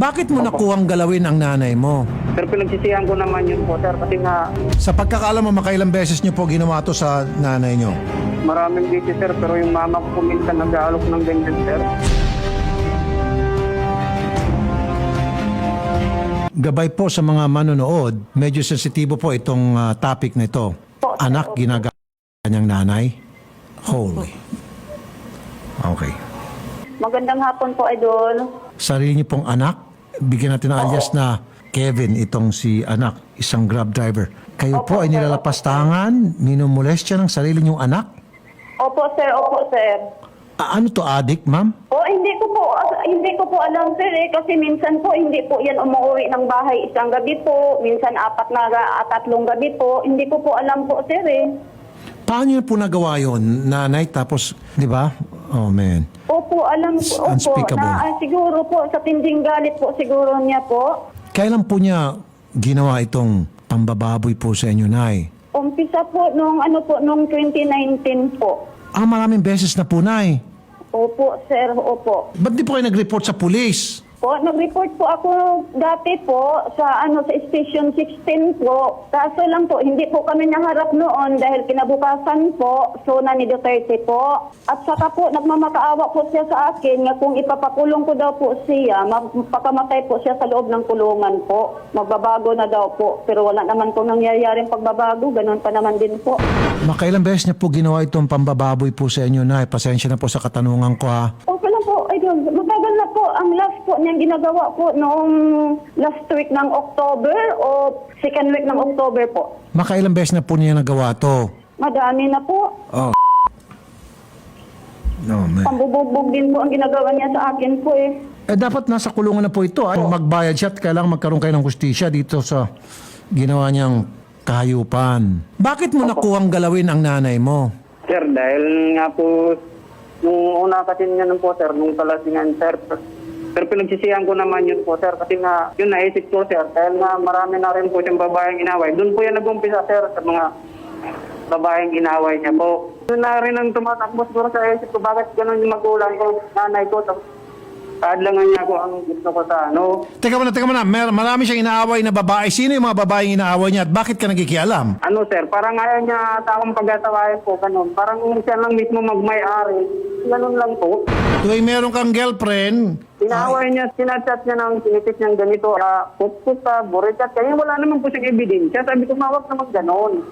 Bakit mo nakuhang galawin ang nanay mo? Sir, pinagsisihan ko naman yun po, sir, kasi nga Sa pagkakaalam mo, makailang beses niyo po ginawa to sa nanay niyo? maraming dito, sir, pero yung mama ko minsan nag-aalok ng ganyan, sir. Gabay po sa mga manonood, medyo sensitibo po itong topic na ito. Anak, ginagawa niyang nanay? Holy. Okay. Magandang hapon po, Idol. Sarili niyo pong anak, bigyan natin ng alias na Kevin, itong si anak, isang grab driver. Kayo po ay nilalapastangan, minumolestya ng sarili niyong anak? Opo, sir. Opo, sir. Ano to, addict, ma'am? Hindi ko po alam, sir, kasi minsan po hindi po yan umuwi ng bahay isang gabi po, minsan 3 gabi po. Hindi ko po alam po, sir, Paano niyo po nagawa yun, nanay? Tapos, di ba? Oh, man. Opo, alam ko. Opo, Unspeakable. siguro po, sa tinding galit po siguro niya po. Kailan po niya ginawa itong pambababoy po sa inyo, nay? Umpisa po nung 2019 po. Maraming beses na po, nay. Opo, sir, opo. Ba't di po kayo nag-report sa pulis? Po, nag-report po ako dati po sa sa Station 16 po. Kaso lang po, hindi po kami naharap noon dahil kinabukasan po, suna ni Duterte po. At saka po, nagmamakaawa po siya sa akin nga kung ipapakulong ko daw po siya, magpakamatay po siya sa loob ng kulungan po. Magbabago na daw po. Pero wala naman po nangyayaring pagbabago, ganun pa naman din po. Makailang beses niya po ginawa itong pambababoy po sa inyo, nay? Pasensya na po sa katanungan ko, ha? Okay lang po, Idol. Matagal na po ang last po niyang ginagawa po noong last week ng October o second week ng October po. Makailang beses na po niya nagawa to? Madami na po. Oh. No, man. Pambubugbog din po ang ginagawa niya sa akin po Dapat nasa kulungan na po ito. Ay, magbayad siya at kailangan magkaroon kayo ng hustisya dito sa ginawa niyang kahayupan. Bakit mo nakuhang galawin ang nanay mo? Sir, dahil nga po, nung una kasi niya nun po, sir, nung kalasingan, sir, pero pinagsisihan ko naman yun po, sir, kasi nga, yun naisip ko, sir, dahil nga marami na rin po siyang babaeng inaway. Doon po yan nag-umpisa, sir, sa mga babaeng inaway niya po. Yun na rin ang tumatakbo siguro sa isip ko, bakit ganun yung magulang ko, nanay ko, kaadlangan niya ko ang gusto ko sa ano. Teka muna. Marami siyang inaaway na babae. Sino yung mga babaeng inaaway niya at bakit ka nagkikialam? Ano, sir, parang ayaw niya akong pagkatawain po, ganun. Parang siya lang mismo magmay-ari. Ganun lang po. Tuwing meron kang girlfriend, Sinaway niya, sinachat niya ng sinipit niyang ganito, puput ka, burikat, kaya wala naman po siyang ebidensya. Sabi ko, mawag naman ganon.